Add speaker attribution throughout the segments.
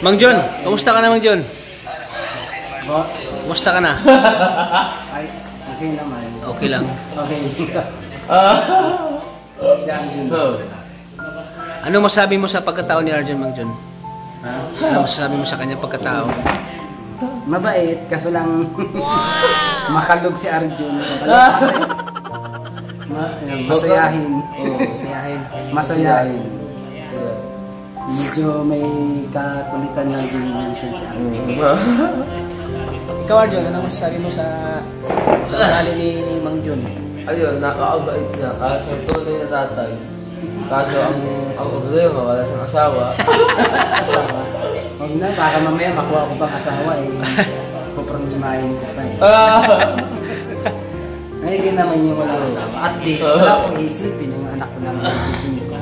Speaker 1: Mang John, kamusta ka na, Mang John? Kamusta ka na?
Speaker 2: Ay, okay naman.
Speaker 1: Okay lang.
Speaker 2: Okay.
Speaker 1: Ano masabi mo sa pagkatao ni Arjun, Mang John? Ano masasabi mo sa kanya pagkatao?
Speaker 2: Mabait, kaso lang makalog si Arjun. Masayahin. Masayahin. Medyo may kakulitan lang din minsan si Arjun.
Speaker 1: Ikaw, Arjun, ano masasabi mo sa ugali ni Mang John?
Speaker 3: Ayun, nakakabait niya. Kaso tunay na tatay. Kaso ang problema, wala siyang asawa.
Speaker 2: Asawa? Huwag na, baka mamaya makuha ko pang asawa eh. Puproblemahin ko pa eh. Ngayon naman yung walang asawa. At least, wala akong isipin. Yung anak ko lang isipin ko.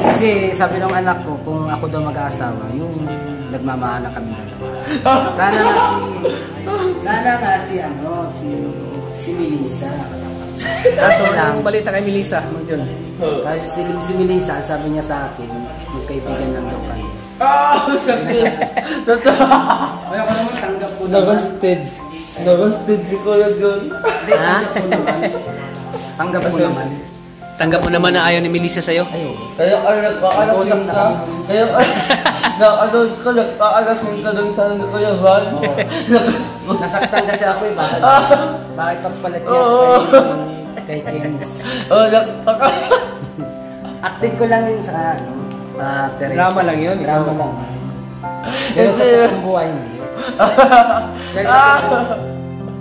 Speaker 2: Kasi sabi ng anak ko, kung ako daw mag-asawa, yung nagmamahal na kami dalawa. Sana nga si Melissa.
Speaker 1: Kaso lang, balita kay Melissa, Mang John.
Speaker 2: Kasi si Melissa, sabi niya sa akin, magkaibigan lang daw kami.
Speaker 3: Sakit!
Speaker 2: Ay, ako naman, tanggap ko naman.
Speaker 3: Nagasted si Kuya John.
Speaker 2: Tanggap ko naman.
Speaker 1: Tanggap mo naman na ayaw ni Melissa sa'yo?
Speaker 3: Kaya nagpakalasin ka. Kaya nagpakalasin ka doon sa ni Kuya Juan.
Speaker 2: Nasaktan kasi ako eh. Bakit pagpalit niya kay Kings? Acting ko lang yun sa Teresa.
Speaker 1: Drama lang yun.
Speaker 2: Drama lang. Pero sa totoong buhay hindi.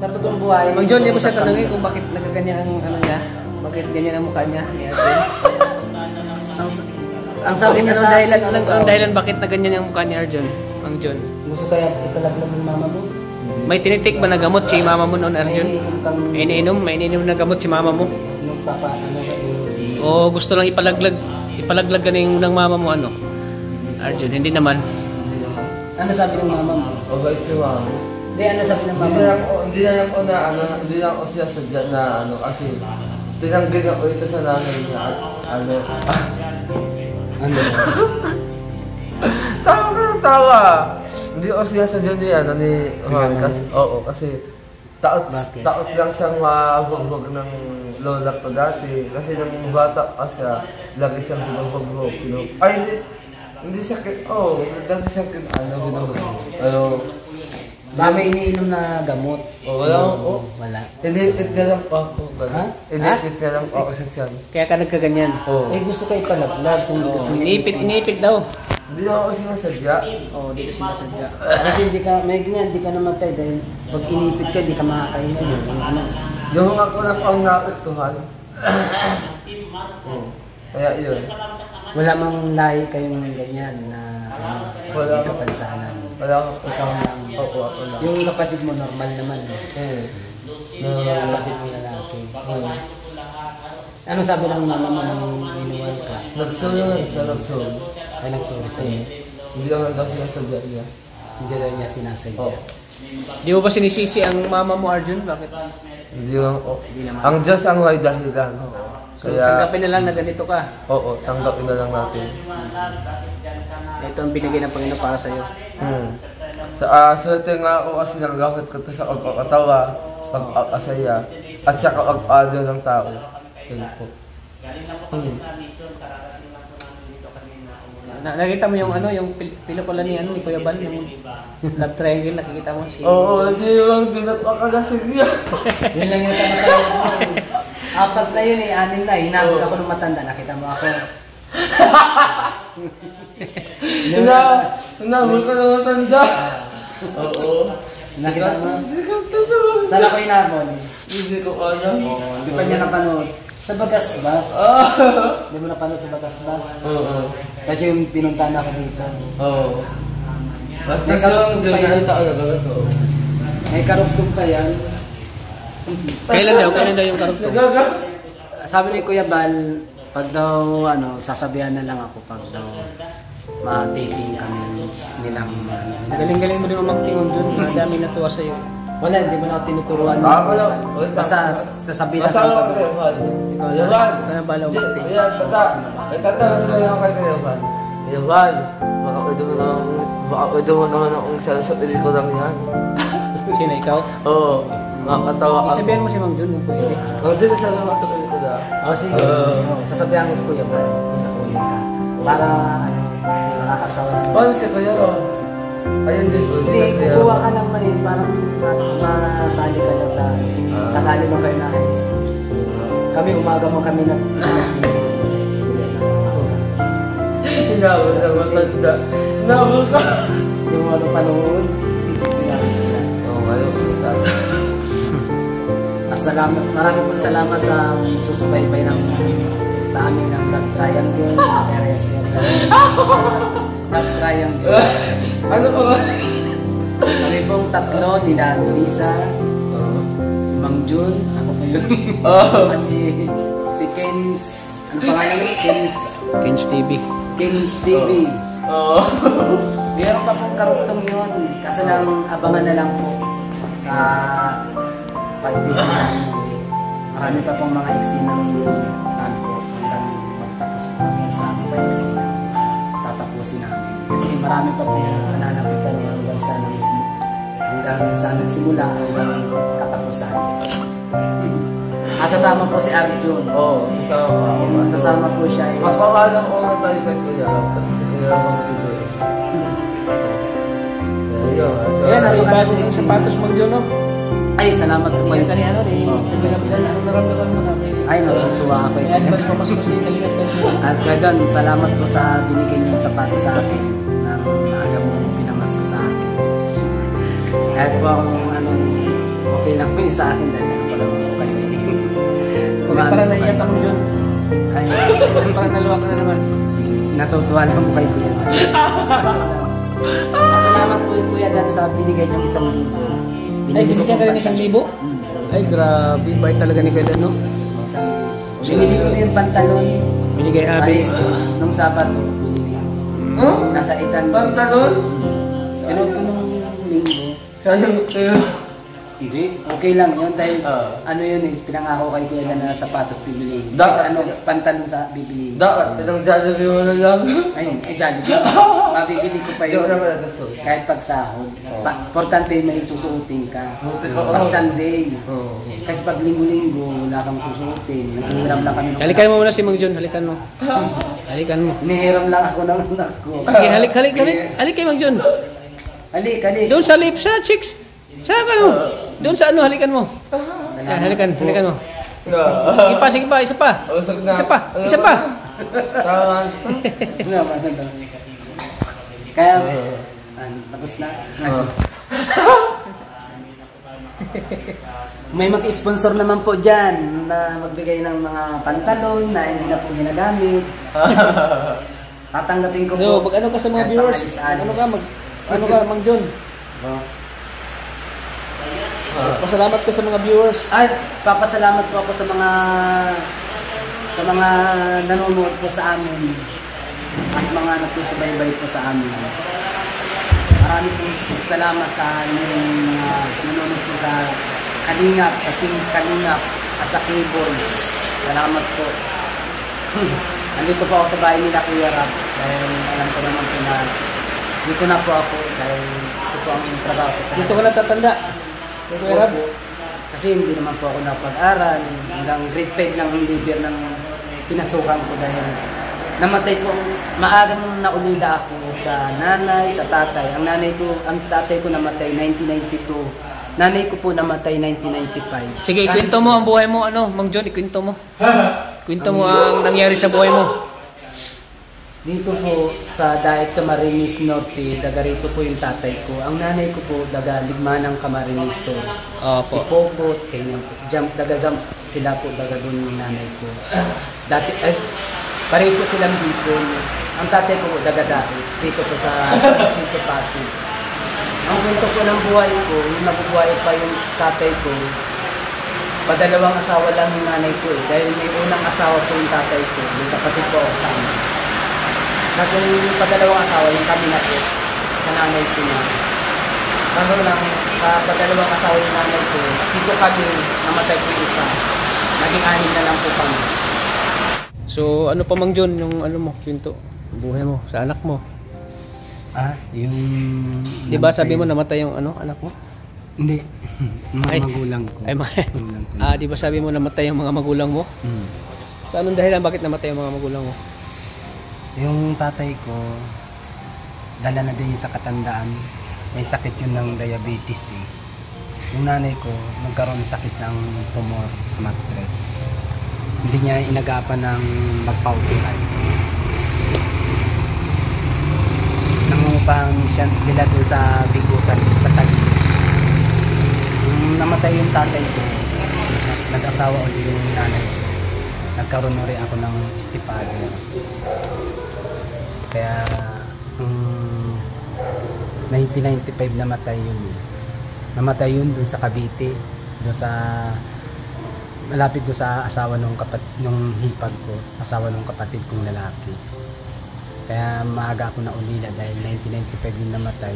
Speaker 2: Sa totoong buhay.
Speaker 1: Mang John, di mo siya tanongin kung bakit nagaganyan ang ano niya? Bakit ganyan ang mukha niya ni Arjun?
Speaker 2: Ang sabi niya sa
Speaker 1: Ang dahilan bakit na ganyan ang mukha ni Arjun? Mang John.
Speaker 2: Gusto kaya ipalaglag ng mama mo?
Speaker 1: May tinitik ba na gamot si mama mo noon, Arjun? May iniinom na gamot si mama mo? O gusto lang ipalaglag ka ng mama mo ano? Arjun, hindi naman.
Speaker 2: Ano sabi ng mama mo?
Speaker 3: Mabait si mama.
Speaker 2: Hindi, ano sabi ng mama mo?
Speaker 3: Hindi na ako siya sadya na kasi tinanggil ako ito sa nanay niya at Tawa! Hindi ako siya sadya ni Juan kasi taot lang siyang mabugbog ng lola ko dati kasi nung bata ka siya, lagi siyang binubugbog. Ay, hindi sakit. Dati sakit binubugbog.
Speaker 2: Dami iniinom na gamot.
Speaker 3: Wala. Inipit na lang po ako. Inipit na lang po ako sa tiyan.
Speaker 1: Kaya ka nagkaganyan?
Speaker 2: Eh gusto ka ipalaglag kung gusto niya.
Speaker 1: Inipit daw.
Speaker 3: Hindi ako sinasadya.
Speaker 1: Dito sinasadya.
Speaker 2: Kasi hindi ka namatay dahil pag inipit ka, hindi ka makakainin.
Speaker 3: Yung ako na pang naapektuhan. Kaya yun.
Speaker 2: Wala mang lahi kayong ganyan na
Speaker 3: Wala.
Speaker 2: kapansanan.
Speaker 3: Wala.
Speaker 2: Ikaw lang.
Speaker 3: Ako lang.
Speaker 2: Yung kapatid mo normal naman. Yung kapatid mo lalaki. Ano sabi ng mama mo nung inuwan ka?
Speaker 3: Nagsulungan siya, nagsulungan.
Speaker 2: Ay, nagsuri sa'yo.
Speaker 3: Hindi lang daw sinasadya niya.
Speaker 2: Hindi daw niya sinasadya.
Speaker 1: Di mo ba sinisisi ang mama mo, Arjun? Bakit?
Speaker 3: Hindi lang. Ang Diyos ang may dahilan.
Speaker 1: So, tanggapin na lang na ganito ka.
Speaker 3: Oo, tanggapin na lang natin.
Speaker 1: Ito ang binigay ng Panginoon para sa'yo.
Speaker 3: Swerte nga ako kasi nagagamit ko ito sa pagkakatawa, pag-asaya, at sa kapag-ado ng tao. Yun po.
Speaker 1: Nakita mo yung yung pelikula ni Kuya Bal, yung Love Triangle, nakikita mo si...
Speaker 3: Oo, hindi lang dinapakalasig niya.
Speaker 2: Yun lang yung tanong mo eh. 4 na yun eh, 6 na eh. Hinabol ako ng matanda, nakita mo ako.
Speaker 3: Hinabol ka ng matanda. Oo.
Speaker 2: Nakita mo? Saan ako hinabol?
Speaker 3: Hindi ko alam.
Speaker 2: Hindi pa niya napanood. Sa Bagasbas. Hindi mo napanood sa Bagasbas?
Speaker 3: Oo.
Speaker 2: Kasi yung pinuntahan ako dito.
Speaker 3: Oo.
Speaker 2: May karugtong pa yan. May karugtong pa yan.
Speaker 1: Kailan daw yung karugtong?
Speaker 2: Sabi ni Kuya Bal, pag daw sasabihan na lang ako pag daw ma-dating kami nilang
Speaker 1: Galing-galing mo din umacting doon. Madami natuwa sa'yo.
Speaker 2: Wala, hindi mo na ako tinuturuan.
Speaker 3: Wala.
Speaker 2: Basta sasabihin lang
Speaker 3: Basta ako
Speaker 2: sa
Speaker 3: kay Juan.
Speaker 1: Ikaw na bala umacting.
Speaker 3: Tata, sila lang kay Juan. Juan, baka pwede mo na baka pwede mo naman akong sa pelikula yan.
Speaker 1: Sino ikaw?
Speaker 3: Oo, nakakatawa ka.
Speaker 1: Isabihan mo si Mang Jun, pwede.
Speaker 3: Oo, di na siya naman sa pelikula.
Speaker 2: Sige. Sasabihan ko si Kuya Brad, nakunin ka. Para, nakakatawa lang.
Speaker 3: Paano si Kuya Ron? Ayun din,
Speaker 2: Hindi, kukuha ka ng mali, parang masali ka lang sa tangali mo kayo na ayos. Kami, umaga mo kami
Speaker 3: Hinawag na matanda. Hinawag ka.
Speaker 2: yung ano panood.
Speaker 3: Oo, ayaw ko sa
Speaker 2: Salamat, maraming po salamat sa susubaybay ng sa amin ng Love Triangle, Teres yung Love Triangle.
Speaker 3: Ano ko ba?
Speaker 2: Kami pong tatlo, nila Lisa, si Mang Jun, ako po yun, at si Kens, ano pangalan niya?
Speaker 1: Ken's TV.
Speaker 2: Kens TV.
Speaker 3: Oo.
Speaker 2: Meron pa pong karugtong yun, kasi lang abangan na lang po sa pag-TV namin. Marami pa pong mga iksi ng po hanggang magtapos po sa aming pa-iksi na tatapusin namin. Kasi marami pa pong nananapitan hanggang sa nagsimula hanggang katapusan. Sasama po si Arjun.
Speaker 3: Oo, sasama ako.
Speaker 2: Sasama po siya.
Speaker 3: Magpapaalam ko na tayo kay Kuya Ron kasi si Kuya Ron magbibigay.
Speaker 1: Yan, nakibasa yung sapatos Mang Jun, no?
Speaker 2: Ay, salamat po
Speaker 1: Kaya
Speaker 2: kayo.
Speaker 1: kanina, ano naramdaman mo namin?
Speaker 2: Ay, natutuwa ako.
Speaker 1: I-advance mo kasi Kalinga Pension.
Speaker 2: At kaya doon, salamat po sa binigay niyong sapatos sa akin na maaga mo pinamas ko sa akin. Kahit po akong okay lang po yung sa akin dahil ano pala po kayo.
Speaker 1: Parang naiyak ka Mang Jun.
Speaker 2: Ay,
Speaker 1: Parang naluwa ka na naman.
Speaker 2: natutuwa lang po kayo kuya. Salamat po yung kuya dahil sa binigay niyong 1,000.
Speaker 1: Ay, binigyan ka rin 1,000? Ay, grabe. Bait talaga ni Kuya Dan, no?
Speaker 2: Binili ko din yung pantalon.
Speaker 1: Binigay Abi.
Speaker 2: Nung Sabado, binili. Nasa itan.
Speaker 3: Pantalon?
Speaker 2: Sinuot ko nung linggo.
Speaker 3: Sayang kayo.
Speaker 2: Hindi, okay lang yun dahil ano yun pinangako kay Kuya Dan na sapatos bibili.
Speaker 3: Dapat
Speaker 2: Pantalon sa bibili.
Speaker 3: Dapat, ilang Jollibee mo na lang.
Speaker 2: Ayun, Jollibee. Mabibili ko pa yun. Kahit pag sahod. Importante may susuotin ka. Pag Sunday. Kasi pag linggo-linggo, wala kang susuotin. Naghihiram lang kami.
Speaker 1: Halikan mo muna si Mang Jun. Halikan mo. Halikan mo.
Speaker 2: Hinihiram lang ako ng anak ko.
Speaker 1: Okay, halik kay Mang Jun.
Speaker 2: Halik.
Speaker 1: Doon sa lips, sa cheeks. Sa ano? Doon sa ano, halikan mo. Yan, halikan mo. Sige pa, isa pa. Isa pa.
Speaker 2: Kaya, tapos na. May mag-sponsor naman po dyan na magbigay ng mga pantalon na hindi na po ginagamit. Tatanggapin ko po.
Speaker 1: So, mag-ano ka sa mga viewers? Ano ka, Mang Jun? Pasalamat ka sa mga viewers.
Speaker 2: Ay, papasalamat po ako sa mga nanonood po sa amin at mga nagsusubaybay po sa amin. Marami pong salamat sa mga nanonood po sa Kalingap, sa Team Kalingap, at sa Keyboards. Salamat po. Nandito po ako sa bahay nila Kuya Rab dahil alam ko naman po na dito na po ako dahil ito po ang trabaho ko.
Speaker 1: Dito ka natatanda. Kuya Rab.
Speaker 2: Kasi hindi naman po ako napag-aral. Hanggang grade 5 lang ang liber ng pinasukan ko dahil namatay po, maagang naulila ako sa nanay, sa tatay. Ang tatay ko namatay 1992. Nanay ko po namatay 1995.
Speaker 1: Sige, ikwento mo ang buhay mo, Mang Jun, ikwento mo. Kwento mo ang nangyari sa buhay mo.
Speaker 2: Dito po sa Daet Camarines Norte, daga rito po yung tatay ko. Ang nanay ko po, daga Ligmanang Camarines Sur. Si Popo, ganyan po. Daga sila po, daga doon yung nanay ko. Pareho po silang dito. Ang tatay ko po, daga Daet. Dito po sa Pasito Pasig. Ang kwento po ng buhay ko, yung nabubuhay pa yung tatay ko, padalawang asawa lang yung nanay ko eh. Dahil may unang asawa po yung tatay ko, may kapatid po ako sa amin. Kasi yung padalawang asawa, yung kami na po, sa nanay ko na. Kaso lang, sa padalawang asawa yung nanay ko, dito kami, namatay po yung isa. Naging anim na lang po kami.
Speaker 1: So, ano pa Mang Jun, yung ano mo, kwento, buhay mo, sa anak mo?
Speaker 2: Yung...
Speaker 1: Di ba sabi mo namatay yung ano, anak mo?
Speaker 2: Hindi.
Speaker 1: Ay.
Speaker 2: Mga magulang ko.
Speaker 1: Ay,
Speaker 2: Magulang ko.
Speaker 1: di ba sabi mo namatay yung mga magulang mo? So anong dahilan bakit namatay yung mga magulang mo?
Speaker 2: Yung tatay ko, dala na din sa katandaan. May sakit yun ng diabetes eh. Yung nanay ko, nagkaroon ng sakit ng tumor sa mattress. Hindi niya inagapan ng magpauturan. Nangungupahan sila doon sa bigutan sa Taguig. Nung namatay yung tatay ko, nag-asawa ulit yung nanay ko. Nagkaroon na rin ako ng stepfather. Kaya 1995 namatay yun. Namatay yun dun sa Cavite, dun sa malapit doon sa asawa nung hipag ko, asawa nung kapatid kong lalaki. Kaya maaga ako na ulila dahil 1995 yung namatay.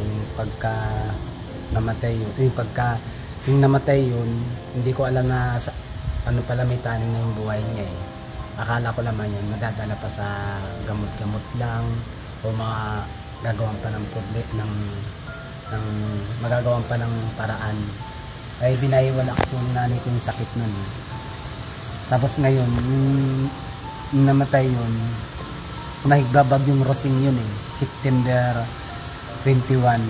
Speaker 2: Yung namatay yun, hindi ko alam na ano pala may taning na yung buhay niya eh. Akala ko naman yan, madadala pa sa gamot-gamot lang o mga gagawan pa ng magagawan pa ng paraan. Ay binayiwan ako sa nanay ko yung sakit nun. Tapos ngayon, yung namatay yun, nahigbabag yung Rosing yun eh. September 21,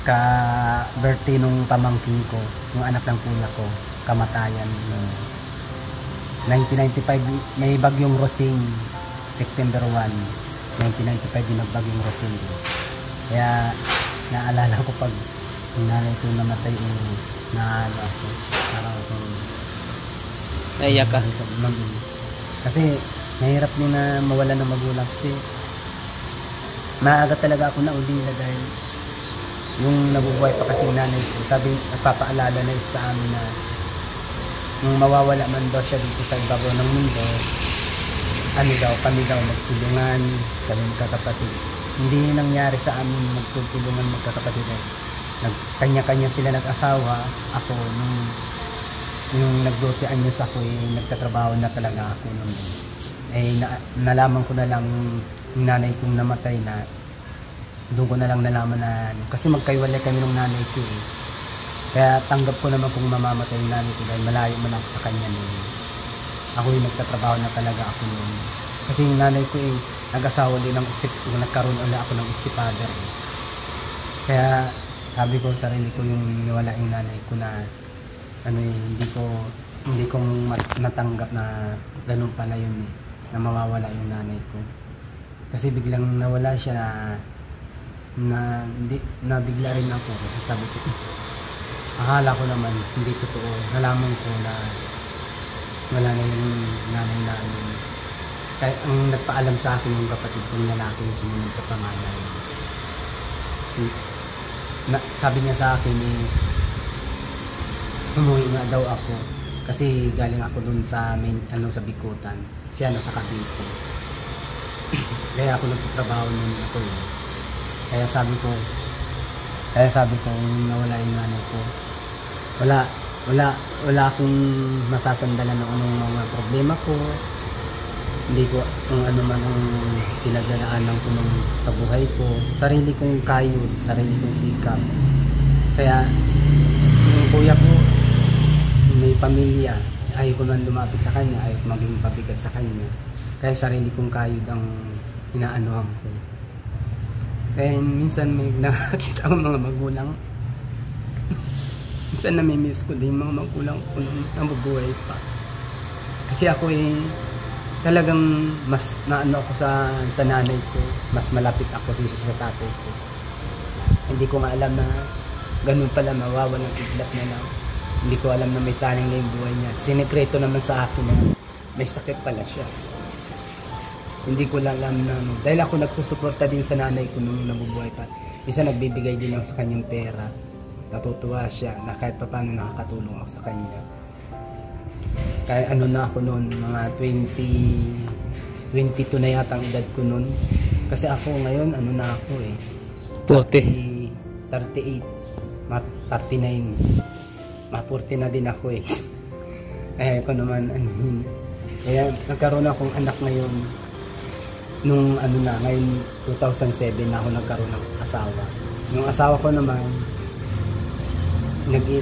Speaker 2: ka-birthday nung pamangkin ko, yung anak ng kuya ko, kamatayan. 1995, may bagyong Rosing, September 1, 1995 yung nagbagyong Rosing. Kaya naalala ko pag yung nanay ko namatay naano ako parang akong
Speaker 1: naiyak ka?
Speaker 2: Kasi mahirap din na mawala ng magulang kasi maaga talaga ako na ulila dahil yung nabubuhay pa kasi nanay ko sabi nagpapaalala na sa amin na nung mawawala man daw siya dito sa ibabaw ng mundo kami daw magtulungan kami magkakapatid. Hindi nangyari sa amin magtutulungan magkakapatid. Kanya-kanya sila nag-asawa. Ako, nung nag-12 anyos ako, nagtatrabaho na talaga ako nun. Nalaman ko na lang yung nanay kong namatay na doon ko na lang nalaman na kasi magkaiwalay kami ng nanay ko eh. Kaya tanggap ko naman kung mamamatay yung nanay ko dahil malayo man ako sa kanya nun. Ako yung nagtatrabaho na talaga ako nun. Kasi yung nanay ko nag-asawa din ng nagkaroon ulit ako ng stepfather eh. Kaya sabi ko sa sarili ko yung nawala yung nanay ko na hindi ko natanggap na ganun pala yun eh, na mawawala yung nanay ko. Kasi biglang nawala siya na bigla rin ako kasi sabi ko akala ko naman hindi totoo. Nalaman ko na wala na yung nanay namin. Kaya ang nagpaalam sa akin yung kapatid kong lalaki yung sumunod sa panganay. Sabi niya sa akin umuwi nga daw ako kasi galing ako dun sa sa Bikutan. Siya nasa Cavite. Kaya ako nagtatrabaho nun ako eh. Kaya sabi ko nawala yung nanay ko. Wala akong masasandalan ng anong mga problema ko. Hindi ko kung ano man ang pinagdadaanan ko sa buhay ko. Sarili kong kayod, sarili kong sikap. Kaya yung kuya ko may pamilya, ayaw ko man lumapit sa kanya, ayaw ko maging pabigat sa kanya. Kaya sarili kong kayod ang inaanuhan ko. Kaya minsan may nakakita akong mga magulang. Minsan namimiss ko din mga magulang ko nung nabubuhay pa. Kasi ako talagang mas naano ako sa nanay ko, mas malapit ako sa tatay ko. Hindi ko nga alam na ganun pala mawawalan ng iglap na lang. Hindi ko alam na may taning na yung buhay niya. Sinekreto naman sa akin na may sakit pala siya. Hindi ko lang alam na dahil ako nagsusuporta din sa nanay ko nung nabubuhay pa. Isa nagbibigay din ako sa kanyang pera. Natutuwa siya na kahit pa paano nakakatulong ako sa kanya. Kaya ano na ako noon, mga 22 na yata ang edad ko noon. Kasi ako ngayon, ano na ako 38, 39, 40 na din ako Kaya ako naman, kaya nagkaroon akong anak ngayon. nung ano na, ngayon 2007 na ako nagkaroon ng asawa. Yung asawa ko naman,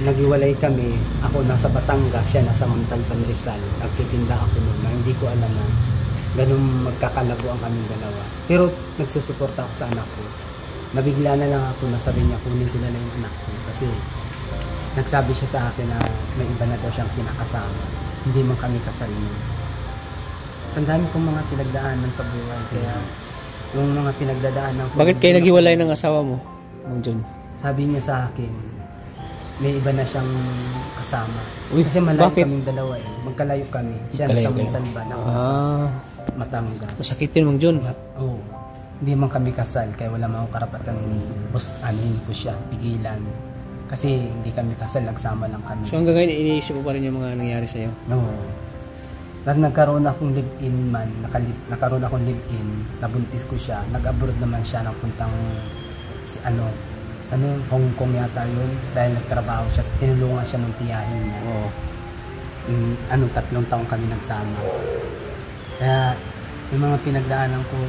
Speaker 2: naghiwalay kami, ako nasa Batangas, siya nasa Montalban, Rizal. Nagtitinda ako noon na hindi ko alam na ganun magkakalago ang kaming dalawa. Pero nagsusuporta ako sa anak ko. Nabigla na lang ako na sabi niya, kunin ko na lang yung anak ko. Kasi nagsabi siya sa akin na may iba na daw siyang kinakasama. Hindi man kami kasal nun. Ang dami kong mga pinagdaanan sa buhay. Kaya yung mga pinagdadaanan ko...
Speaker 1: Bakit kayo naghiwalay ng asawa mo, Mang John?
Speaker 2: Sabi niya sa akin, may iba na siyang kasama.
Speaker 1: Uy,
Speaker 2: kasi malayo
Speaker 1: bakit?
Speaker 2: kaming dalawa eh. Magkalayo kami. Siya
Speaker 1: Magkalayo
Speaker 2: nasa
Speaker 1: kayo.
Speaker 2: Montalban, ako nasa Matangas.
Speaker 1: Masakit yun, Mang John.
Speaker 2: Oo. Hindi man kami kasal, kaya wala man akong karapatan anin ko siya, pigilan. Kasi hindi kami kasal, nagsama lang kami.
Speaker 1: So hanggang ngayon, iniisip mo pa rin yung mga nangyari sa'yo?
Speaker 2: No. Nagkaroon akong live-in man, nagkaroon akong live-in, nabuntis ko siya, nag-abroad naman siya ng puntang Hong Kong yata yun, dahil nagtrabaho siya, tinulungan siya ng tiyahin niya.
Speaker 1: Oo.
Speaker 2: 3 taon kami nagsama. Kaya yung mga pinagdaanan ko,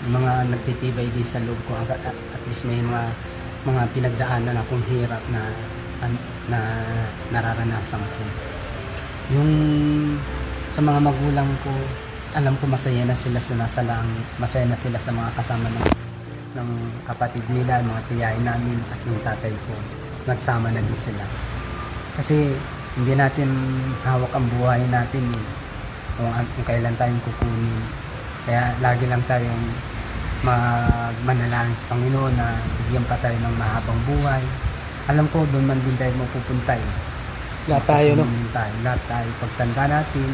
Speaker 2: yung mga nagtitibay din sa loob ko, at least may mga pinagdaanan akong hirap na nararanasan ko. Yung sa mga magulang ko, alam ko masaya na sila sa nasa langit, masaya na sila sa mga kasama ng kapatid nila, mga tiyahin namin at yung tatay ko. Nagsama na din sila. Kasi hindi natin hawak ang buhay natin kung kailan tayong kukunin. Kaya lagi lang tayong manalangin sa Panginoon na bigyan pa tayo ng mahabang buhay. Alam ko doon man din tayo mapupunta.
Speaker 1: Lahat tayo, no?
Speaker 2: Lahat tayo pagtanda natin.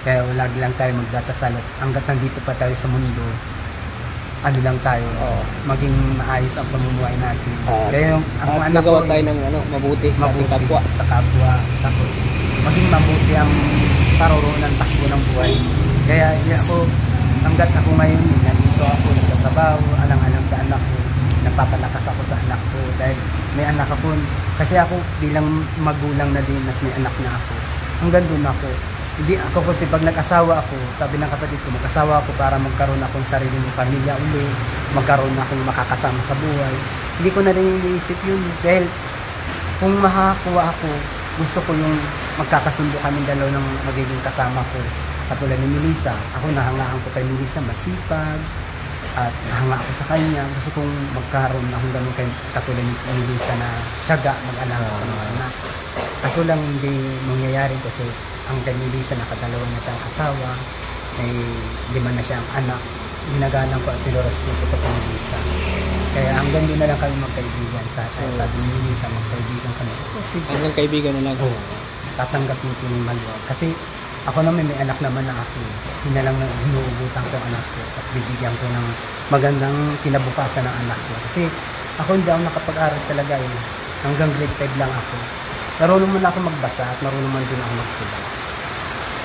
Speaker 2: Kaya lagi lang tayo magdadasal at hanggat nandito pa tayo sa mundo, ano lang tayo, maging maayos ang pamumuhay natin. Kaya yung anak
Speaker 1: nagawa
Speaker 2: ko,
Speaker 1: tayo ng mabuti sa ating kapwa.
Speaker 2: Sa kapwa. Tapos maging mabuti ang paroroonan takbo ng buhay. Kaya ako, hanggat ako ngayon, nandito ako, nagtatrabaho, alang-alang sa anak ko, nagpapalakas ako sa anak ko dahil may anak ako. Kasi ako bilang magulang na din at may anak na ako, hanggang doon ako. Hindi ako kasi pag nag-asawa ako, sabi ng kapatid ko, mag-asawa ako para magkaroon akong sariling pamilya uli, magkaroon akong makakasama sa buhay. Hindi ko na rin iniisip yun dahil kung makakakuha ako, gusto ko yung magkakasundo kami dalaw ng magiging kasama ko. Katulad ni Melissa, ako nahangaan ko kay Melissa, masipag, at nahanga ako sa kanya. Gusto kong magkaroon akong ganun kay katulad ni Melissa na tiyaga mag-alaga sa mga anak. Kaso lang hindi mangyayari kasi ang kay Melissa nakadalawa na siyang asawa, may 5 na siyang anak. Ginagalang ko at nilorespeto ko sa Melissa. Kaya hanggang doon na lang kami magkaibigan. Sabi ni Melissa, magkaibigan kami.
Speaker 1: Hanggang kaibigan na lang.
Speaker 2: Tatanggapin ko yung maluwag. Kasi ako naman may anak naman na ako. Yun na lang hinuubutan ko ang anak ko at bibigyan ko ng magandang kinabukasan ng anak ko. Kasi ako hindi ako nakapag-aral talaga eh. Hanggang grade 5 lang ako. Marunong man ako magbasa at marunong man din ako magsulat.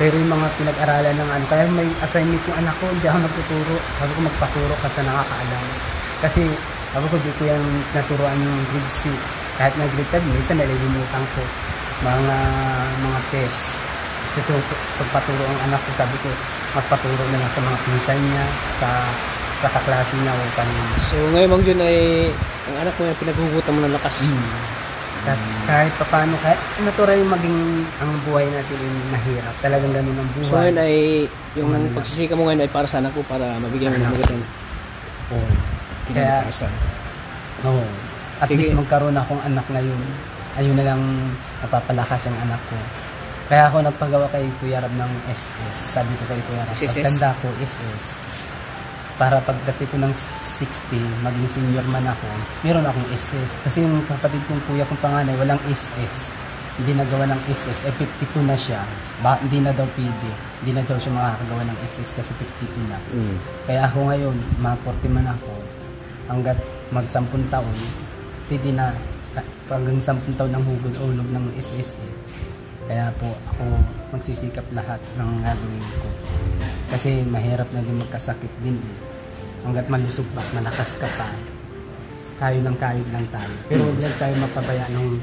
Speaker 2: Pero yung mga pinag-aralan ng kaya may assignment yung anak ko, hindi ako nagtuturo. Sabi ko magpaturo kasi nakakaalam. Kasi sabi ko di ko yan naturuan yung grade 6. Kahit na grade 5, minsan nalilimutan ko mga test. Kasi pagpaturo ang anak ko, sabi ko magpaturo na lang sa mga pinsan niya, sa kaklase niya o kanina.
Speaker 1: So ngayon, Mang John, ay ang anak mo ay pinaghugutan mo ng lakas.
Speaker 2: Kahit paano, kahit natural yung maging ang buhay natin yung mahirap. Talagang ganun ang buhay.
Speaker 1: So ngayon ay, yung pagsisika mo ngayon ay para sa anak ko, para mabigyan mo ng magandang
Speaker 2: kaya, at
Speaker 1: Sige.
Speaker 2: least magkaroon akong anak ngayon. Ayun na lang napapalakas ang anak ko. Kaya ako nagpagawa kay Kuya Rab ng SS. Sabi ko kay Kuya Rab, pagtanda ko SS. Para pagdating ko ng 60, maging senior man ako, meron akong SS. Kasi yung kapatid kong kuya kong panganay, walang SS. Hindi nagawa ng SS. 52 na siya. Hindi na daw PB. Hindi na daw siya makakagawa ng SS kasi 52 na. Kaya ako ngayon, mga 40 man ako, hanggat mag-10 taon, pwede na hanggang 10 taon ng hugod-ulog ng SS. Kaya po ako magsisikap lahat ng gagawin ko. Kasi mahirap na din magkasakit din eh. Hanggat malusog pa, malakas ka pa, kayo lang tayo. Pero huwag lang tayo mapabaya ng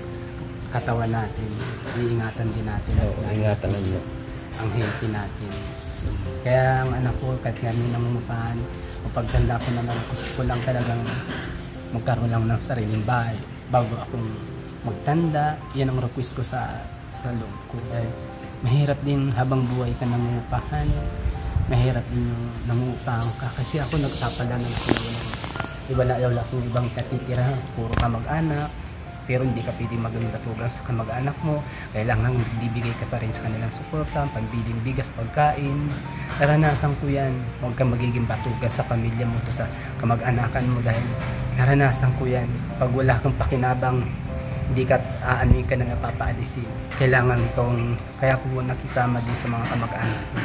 Speaker 2: katawan natin. Iingatan din natin.
Speaker 1: Ingatan lang yun.
Speaker 2: Ang healthy natin. Kaya ang anak ko, kahit kami nangungupahan, o pagtanda ko naman, gusto ko lang talagang magkaroon lang ng sariling bahay bago akong magtanda. Yan ang request ko sa loob ko. Dahil mahirap din habang buhay ka nangungupahan, mahirap din yung nangungupahan ka. Kasi ako nagpapala ng wala akong ibang katitira, puro kamag-anak. Pero hindi ka pwede magandatugan sa kamag-anak mo. Kailangan bibigay ka pa rin sa kanilang suporta, pambiling bigas, pagkain. Naranasan ko yan. Huwag kang magiging batugan sa pamilya mo to sa kamag-anakan mo dahil naranasan ko yan. Pag wala kang pakinabang, hindi ka aanuin ka na napapaalisin. Kailangan kaya ko nakisama din sa mga kamag-anak ko.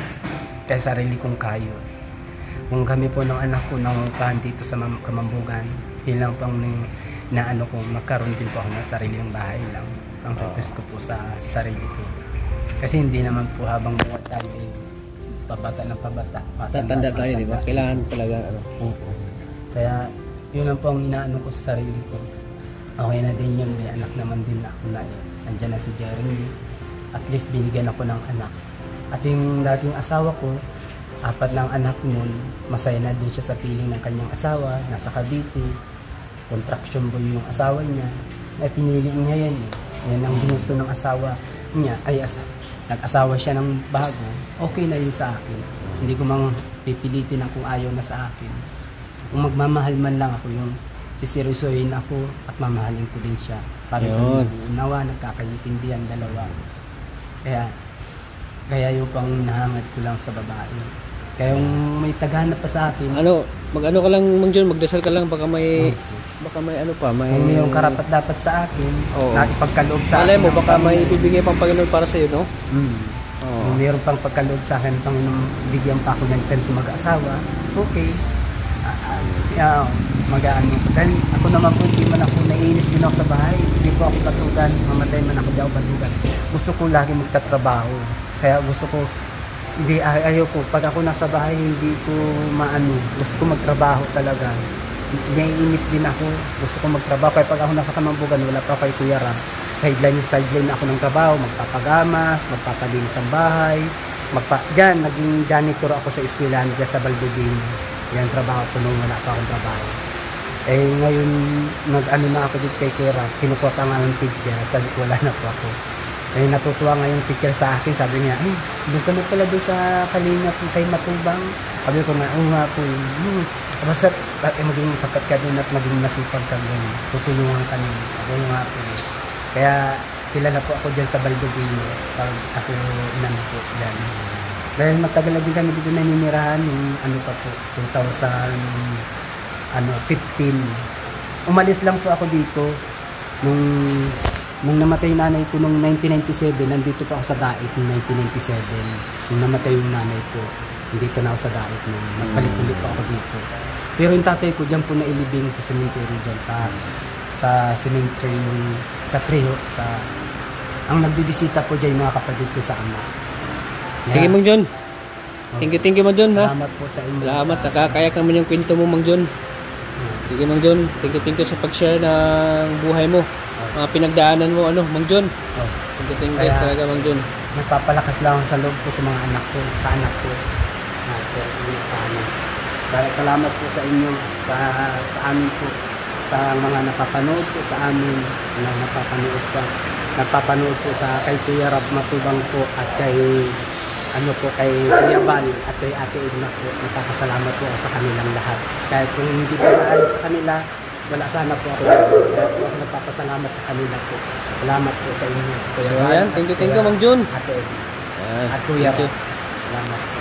Speaker 2: Kaya sarili kong kayo. Kung kami po ng anak ko nangungupahan dito sa Kamambugan, ilang pang ko magkaroon din po ako ng sariling bahay lang. Ang request ko po sa sarili ko. Kasi hindi naman po habang buhay tayo pabata ng pabata.
Speaker 1: Tatanda tayo, di ba? Kailangan talaga
Speaker 2: Kaya yun lang po ang inaano ko sa sarili ko. Okay na din yun, may anak naman din ako na andyan na si Jeremy. At least binigyan ako ng anak. At yung dating asawa ko, 4 lang anak nun, masaya na din siya sa piling ng kanyang asawa, nasa Cavite. Contraction boy yung asawa niya. Ay pinili niya yan eh. Yan ang ginusto ng asawa niya. Nag-asawa siya ng bago. Okay na yun sa akin. Hindi ko mang pipilitin ang kung ayaw na sa akin. Kung magmamahal man lang ako yung sisirusoyin ako at mamahalin ko din siya. Para kung nawa, nagkakaintindihan dalawa. Kaya yung pang nahangad ko lang sa babae. Kaya yung may tagahanap pa sa akin.
Speaker 1: Mag-ano ka lang, Mang John, magdasal ka lang, baka may ano pa, may
Speaker 2: yung karapat dapat sa akin, na ipagkaloob sa
Speaker 1: akin.
Speaker 2: Alam
Speaker 1: mo, baka may ibibigay pang Panginoon para sa iyo, no?
Speaker 2: Kung mayroon pang pagkaloob sa akin, Panginoon, bigyan pa ako ng chance mag-asawa, okay. Mag-ano. Dahil ako naman po, hindi man ako naiinit din ako sa bahay, hindi po ako batugan, mamatay man ako daw batugan. Gusto ko lagi magtatrabaho. Kaya gusto ko, ayaw ko, pag ako nasa bahay, hindi ko gusto ko magtrabaho talaga. Naiinip din ako, gusto ko magtrabaho. Kaya pag ako nasa Kamambugan, wala pa kay Kuya Ram. Sideline ako ng trabaho, magpapagamas, magpapalinis ang bahay. Diyan, naging janitor ako sa eskwelahan dyan sa Baldubin. Yan trabaho ko nung wala pa akong trabaho. Ngayon, nag-ano na ako dito kay Kuya Ram, kinukuha pa nga ng teacher, sabi ko wala na po ako. Natutuwa nga yung teacher sa akin, sabi niya, doon ka na pala doon sa Kalingap kay Matubang. Sabi ko nga, nga po yun. Basta maging tapat ka doon at maging masipag ka doon. Tutulungan ka doon. Sabi nga po. Kaya kilala po ako dyan sa Baldubino pag ako inano po dyan. Dahil matagal na din kami dito naninirahan yung pa po, 2015. Umalis lang po ako dito nung namatay yung nanay ko nung 1997, nandito pa ako sa Daet nung 1997. Nung namatay yung nanay ko, nandito na ako sa Daet nung nagpalit-ulit pa ako dito. Pero yung tatay ko dyan po nailibing sa cemetery dyan, sa cemetery sa Trejo, ang nagbibisita po dyan yung mga kapatid ko sa ama.
Speaker 1: Sige, Mang John. Thank you, Mang John.
Speaker 2: Salamat po sa inyo.
Speaker 1: Salamat, nakakayak naman yung kwento mo, Mang John. Sige, Mang John. Thank you sa pag-share ng buhay mo. Mga pinagdaanan mo, Mang John. Thank you talaga, Mang John.
Speaker 2: Nagpapalakas lang sa loob ko sa mga anak ko, sa anak ko. Salamat po sa inyo, sa amin po, sa mga napapanood po sa amin, napapanood po sa kay Kuya Rab Matubang po at kay kay Kuya Bal at kay Ate Edna po. Nagpapasalamat po sa kanilang lahat. Kahit kung hindi po maayon sa kanila, wala sana po ako. Kaya po ako nagpapasalamat sa kanila po. Salamat po sa inyo.
Speaker 1: Kuya Bal. Thank you, Mang John.
Speaker 2: Ate Edna. At Kuya Bal. Salamat po.